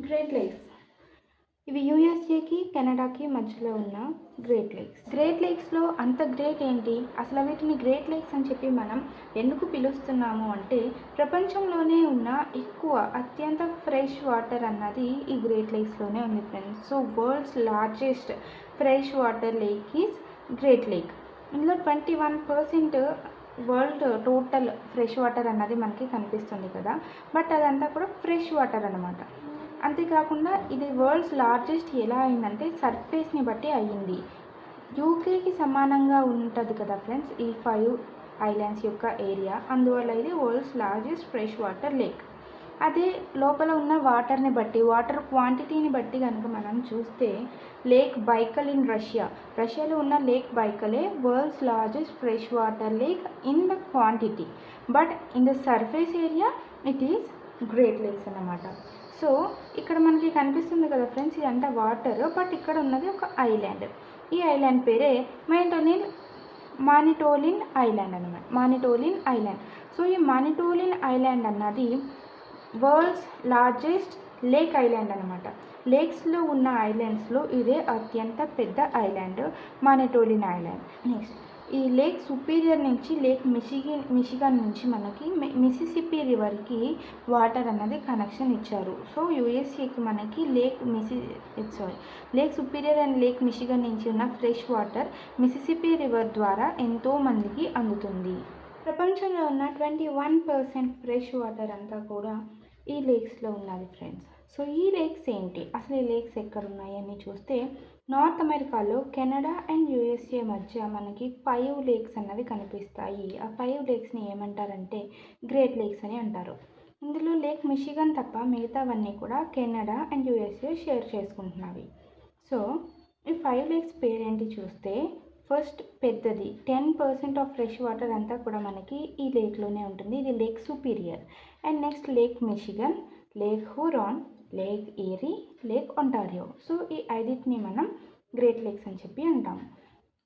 Great lakes ఇవి యూఎస్ఏకి కెనడాకి మధ్యలో ఉన్న గ్రేట్ లేక్స్లో అంత గ్రేట్ ఏంటి, అసలు వీటిని గ్రేట్ లేక్స్ అని చెప్పి మనం ఎందుకు పిలుస్తున్నాము అంటే, ప్రపంచంలోనే ఉన్న ఎక్కువ అత్యంత ఫ్రెష్ వాటర్ అన్నది ఈ గ్రేట్ లేక్స్లోనే ఉంది friends. So world's largest fresh water lake is great lake. ఇందులో 21% వరల్డ్ టోటల్ ఫ్రెష్ వాటర్ అన్నది మనకి కనిపిస్తుంది కదా, బట్ అదంతా కూడా ఫ్రెష్ వాటర్ అన్నమాట. అంతేకాకుండా ఇది వరల్డ్స్ లార్జెస్ట్ ఎలా అయిందంటే సర్ఫేస్ని బట్టి అయ్యింది. యూకేకి సమానంగా ఉంటుంది కదా ఫ్రెండ్స్ ఈ 5 ఐలాండ్స్ యొక్క ఏరియా, అందువల్ల ఇది world's largest fresh water lake. అదే లోపల ఉన్న వాటర్ని బట్టి, వాటర్ క్వాంటిటీని బట్టి కనుక మనం చూస్తే, లేక్ బైకల్ ఇన్ రష్యాలో ఉన్న లేక్ బైకలే world's largest fresh water lake in the quantity, but in the surface area it is Great Lakes అన్నమాట. సో ఇక్కడ మనకి కనిపిస్తుంది కదా ఫ్రెండ్స్, ఇదంతా వాటర్, బట్ ఇక్కడ ఉన్నది ఒక ఐలాండ్. ఈ ఐలాండ్ పేరే మానిటోలిన్ ఐలాండ్ అన్నమాట. మానిటోలిన్ ఐలాండ్. సో ఈ మానిటోలిన్ ఐలాండ్ అన్నది వరల్డ్స్ లార్జెస్ట్ లేక్ ఐలాండ్ అనమాట. లేక్స్లో ఉన్న ఐలాండ్స్లో ఇదే అత్యంత పెద్ద ఐలాండ్, మానిటోలిన్ ఐలాండ్. నెక్స్ట్ ఈ లేక్ సుపీరియర్ నుంచి లేక్ మిషిగన్ నుంచి మనకి మిసిసిపి రివర్కి వాటర్ అన్నది కనెక్షన్ ఇచ్చారు. సో యూఎస్ఏకి మనకి lake Superior and Lake Michigan నుంచి ఉన్న ఫ్రెష్ వాటర్ మిసిసిపి రివర్ ద్వారా ఎంతో మందికి అందుతుంది. ప్రపంచంలో ఉన్న 21% ఫ్రెష్ వాటర్ అంతా కూడా ఈ లేక్స్లో ఉన్నది ఫ్రెండ్స్. సో ఈ లేక్స్ ఏంటి, అసలు ఈ లేక్స్ ఎక్కడ ఉన్నాయి అని చూస్తే, నార్త్ అమెరికాలో కెనడా అండ్ యూఎస్ఏ మధ్య మనకి 5 లేక్స్ అన్నవి కనిపిస్తాయి. ఆ 5 లేక్స్ని ఏమంటారంటే గ్రేట్ లేక్స్ అని అంటారు. ఇందులో లేక్ మిషిగన్ తప్ప మిగతావన్నీ కూడా కెనడా అండ్ యూఎస్ఏ షేర్ చేసుకుంటున్నవి. సో ఈ 5 లేక్స్ పేరేంటి చూస్తే, ఫస్ట్ పెద్దది 10% ఆఫ్ ఫ్రెష్ వాటర్ అంతా కూడా మనకి ఈ లేక్లోనే ఉంటుంది. ఇది Lake Superior. And next Lake Michigan, Lake Huron, Lake Erie, Lake Ontario. So ఈ 5టిని మనం గ్రేట్ లేక్స్ అని చెప్పి అంటాము.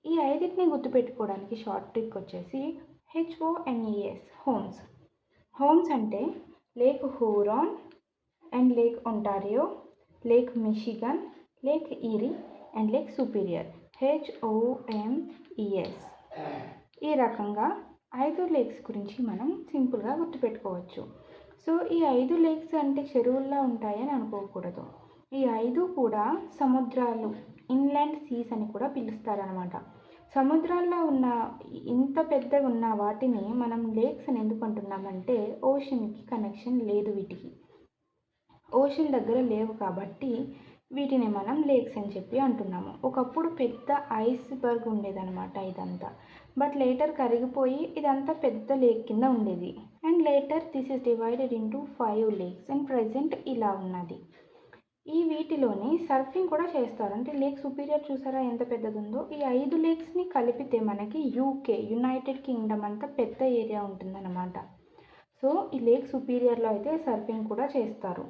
ఈ 5టిని గుర్తుపెట్టుకోవడానికి షార్ట్ ట్రిక్ వచ్చేసి HONES, హోమ్స్ అంటే Lake Huron and Lake Ontario, Lake Michigan, Lake Erie and Lake Superior, HOMES. ఈ రకంగా 5 లేక్స్ గురించి మనం సింపుల్గా గుర్తుపెట్టుకోవచ్చు. సో ఈ 5 లేక్స్ అంటే చెరువుల్లో ఉంటాయని అనుకోకూడదు. ఈ 5 కూడా సముద్రాలు, ఇన్లాండ్ సీస్ అని కూడా పిలుస్తారనమాట. సముద్రాల్లో ఉన్న ఇంత పెద్దగా ఉన్న వాటిని మనం లేక్స్ అని ఎందుకు అంటున్నామంటే, ఓషన్కి కనెక్షన్ లేదు, వీటికి ఓషన్ దగ్గర లేవు కాబట్టి వీటిని మనం లేక్స్ అని చెప్పి అంటున్నాము. ఒకప్పుడు పెద్ద ఐస్బర్గ్ ఉండేదన్నమాట ఇదంతా, బట్ లేటర్ కరిగిపోయి ఇదంతా పెద్ద లేక్ కింద ఉండేది. And later this is divided into 5 lakes and present ఇలా ఉన్నది. ఈ వీటిలోని సర్ఫింగ్ కూడా చేస్తారు. అంటే లేక్ సుపీరియర్ చూసారా ఎంత పెద్దది ఉందో, ఈ 5 లేక్స్ని కలిపితే మనకి యునైటెడ్ కింగ్డమ్ అంతా పెద్ద ఏరియా ఉంటుందన్నమాట. సో ఈ లేక్ సుపీరియర్లో అయితే సర్ఫింగ్ కూడా చేస్తారు.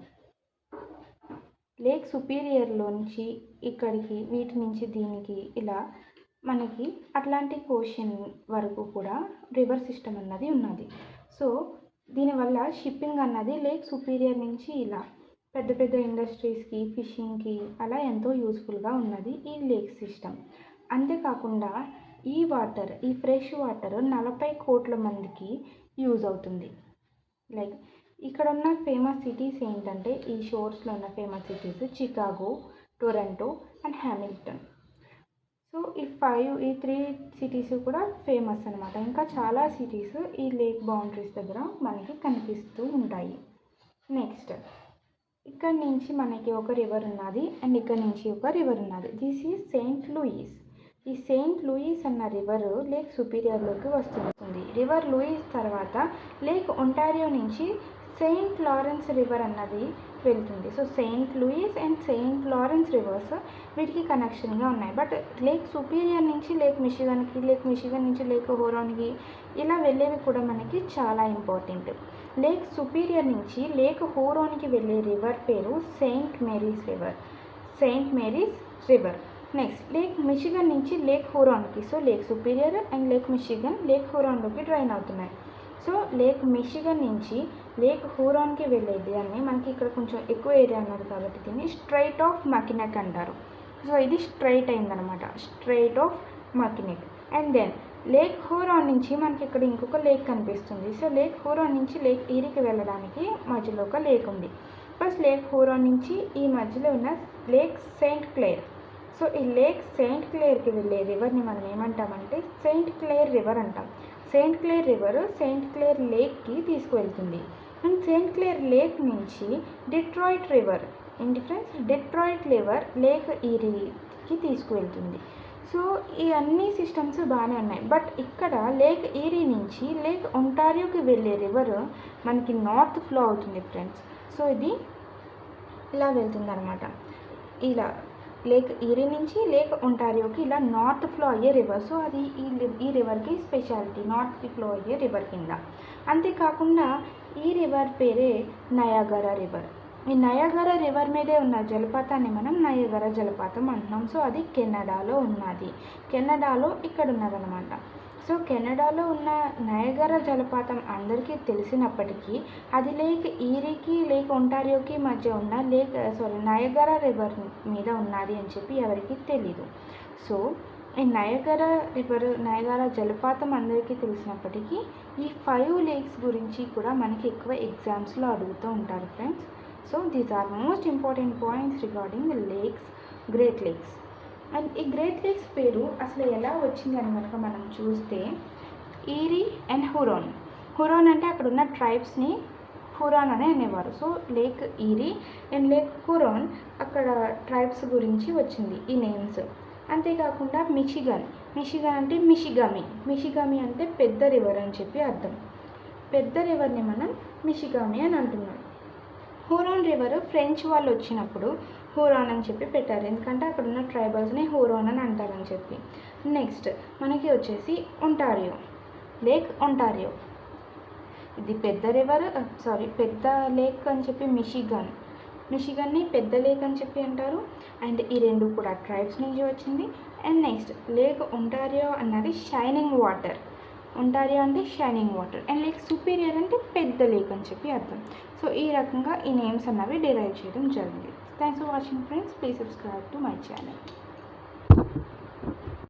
లేక్ సుపీరియర్లోంచి ఇక్కడికి, వీటి నుంచి దీనికి, ఇలా మనకి అట్లాంటిక్ ఓషన్ వరకు కూడా రివర్ సిస్టమ్ అన్నది ఉన్నది. సో దీనివల్ల షిప్పింగ్ అన్నది లేక్ సుపీరియర్ నుంచి ఇలా పెద్ద పెద్ద ఇండస్ట్రీస్కి, ఫిషింగ్కి అలా ఎంతో యూస్ఫుల్గా ఉన్నది ఈ లేక్ సిస్టమ్. అంతేకాకుండా ఈ ఫ్రెష్ వాటర్ 40 కోట్ల మందికి యూజ్ అవుతుంది. లైక్ ఇక్కడ ఉన్న ఫేమస్ సిటీస్ ఏంటంటే, ఈ షోర్స్లో ఉన్న famous cities Chicago, Toronto and Hamilton. So ఈ 3 సిటీస్ కూడా ఫేమస్ అనమాట. ఇంకా చాలా సిటీస్ ఈ లేక్ బౌండరీస్ దగ్గర మనకి కనిపిస్తూ ఉంటాయి. నెక్స్ట్ ఇక్కడ నుంచి మనకి ఒక రివర్ ఉన్నది అండ్ ఇక్కడ నుంచి ఒక రివర్ ఉన్నది. This is Saint Louis. ఈ సెయింట్ లూయిస్ అన్న రివర్ లేక్ సుపీరియర్లోకి వస్తుంది. రివర్ లూయిస్ తర్వాత లేక్ ఒంటారియో నుంచి సెయింట్ లారెన్స్ రివర్ అన్నది వెళ్తుంది. So Saint Louis and Saint Lawrence rivers వీటికి కనెక్షన్గా ఉన్నాయి. బట్ లేక్ సుపీరియర్ నుంచి లేక్ మిషిగన్కి, లేక్ మిషిగన్ నుంచి లేక్ హూరాన్కి ఇలా వెళ్ళేవి కూడా మనకి చాలా ఇంపార్టెంట్. లేక్ సుపీరియర్ నుంచి లేక్ హూరాన్కి వెళ్ళే రివర్ పేరు Saint Marys River. Next Lake Michigan నుంచి Lake హూరాన్కి, so Lake Superior and Lake Michigan Lake హూరాన్లోకి డ్రైన్ అవుతున్నాయి. సో లేక్ మిషిగన్ నుంచి లేక్ హూరాన్కి వెళ్ళేది అని మనకి ఇక్కడ కొంచెం ఎక్కువ ఏరియా ఉన్నది కాబట్టి దీన్ని స్ట్రైట్ ఆఫ్ మకినెక్ అంటారు. సో ఇది స్ట్రైట్ అయిందనమాట, strait of Mackinac. And then Lake Huron నుంచి మనకి ఇక్కడ ఇంకొక లేక్ కనిపిస్తుంది. సో లేక్ హూరాన్ నుంచి లేక్ ఈరీకి వెళ్ళడానికి మధ్యలో ఒక లేక్ ఉంది. ఫస్ట్ లేక్ హూరాన్ నుంచి ఈ మధ్యలో ఉన్న లేక్ సెయింట్ క్లేర్. సో ఈ లేక్ సెయింట్ క్లేర్కి వెళ్ళే రివర్ని మనం ఏమంటామంటే సెయింట్ క్లేర్ రివర్ అంటాం. Saint Clair river Saint Clair లేక్కి తీసుకువెళ్తుంది. అండ్ సెయింట్ క్లేర్ లేక్ నుంచి డిట్రాయిట్ రివర్, ఏంటి ఫ్రెండ్స్, డిట్రాయిట్ రివర్ లేక్ ఈరీకి తీసుకువెళ్తుంది. సో ఈ అన్ని సిస్టమ్స్ బాగానే ఉన్నాయి. బట్ ఇక్కడ లేక్ ఈరీ నుంచి లేక్ ఒంటారియోకి వెళ్ళే రివర్ మనకి నార్త్ ఫ్లో అవుతుంది ఫ్రెండ్స్. సో ఇది ఇలా వెళ్తుంది అనమాట. ఇలా లేక్ ఈరీ నుంచి లేక్ ఒంటారియోకి ఇలా నార్త్ ఫ్లో అయ్యే రివర్. సో అది ఈ రివర్కి స్పెషాలిటీ, నార్త్కి ఫ్లో అయ్యే రివర్ కింద. అంతేకాకుండా ఈ రివర్ పేరే నయాగరా రివర్. ఈ నయాగరా రివర్ మీదే ఉన్న జలపాతాన్ని మనం నయాగరా జలపాతం అంటున్నాం. సో అది కెనడాలో ఉన్నది, కెనడాలో ఇక్కడ ఉన్నదనమాట. సో కెనడాలో ఉన్న నయాగరా జలపాతం అందరికీ తెలిసినప్పటికీ అది లేక్ ఈరీకి లేక్ ఒంటారియోకి మధ్య ఉన్న నయాగరా రివర్ మీద ఉన్నది అని చెప్పి ఎవరికి తెలీదు. సో ఈ నయాగరా రివర్, నయాగరా జలపాతం అందరికీ తెలిసినప్పటికీ ఈ 5 లేక్స్ గురించి కూడా మనకి ఎక్కువ ఎగ్జామ్స్లో అడుగుతూ ఉంటారు friends. So these are most important points regarding the lakes, Great Lakes. And ఈ గ్రేట్ లేక్స్ పేరు అసలు ఎలా వచ్చింది అని కనుక మనం చూస్తే ఈరీ అండ్ హురాన్. హురాన్ అంటే అక్కడ ఉన్న ట్రైబ్స్ని హురాన్ అని అనేవారు. So Lake Erie and Lake Huron అక్కడ ట్రైబ్స్ గురించి వచ్చింది ఈ నేమ్స్. అంతేకాకుండా మిషిగన్, మిషిగన్ అంటే మిషిగామి అంటే పెద్ద రివర్ అని చెప్పి అర్థం. పెద్ద రివర్ని మనం మిషిగామి అని అంటున్నాం. హూరాన్ రివర్ ఫ్రెంచ్ వాళ్ళు వచ్చినప్పుడు హూరాన్ అని చెప్పి పెట్టారు, ఎందుకంటే అక్కడ ఉన్న ట్రైబల్స్ని హూరాన్ అని అంటారని చెప్పి. నెక్స్ట్ మనకి వచ్చేసి ఒంటారియో, లేక్ ఒంటారియో. ఇది పెద్ద రివర్, పెద్ద లేక్ అని చెప్పి మిషిగన్ని పెద్ద లేక్ అని చెప్పి అంటారు. అండ్ ఈ రెండు కూడా ట్రైబ్స్ నుంచి వచ్చింది. అండ్ నెక్స్ట్ లేక్ ఒంటారియో అన్నది షైనింగ్ వాటర్, ఒంటారియో అంటే shining water. And Lake superior అంటే పెద్ద లేక్ అని చెప్పి అర్థం. సో ఈ రకంగా ఈ నేమ్స్ అన్నవి డిరైవ్ చేయడం జరిగింది. Thanks for watching friends. Please subscribe to my channel.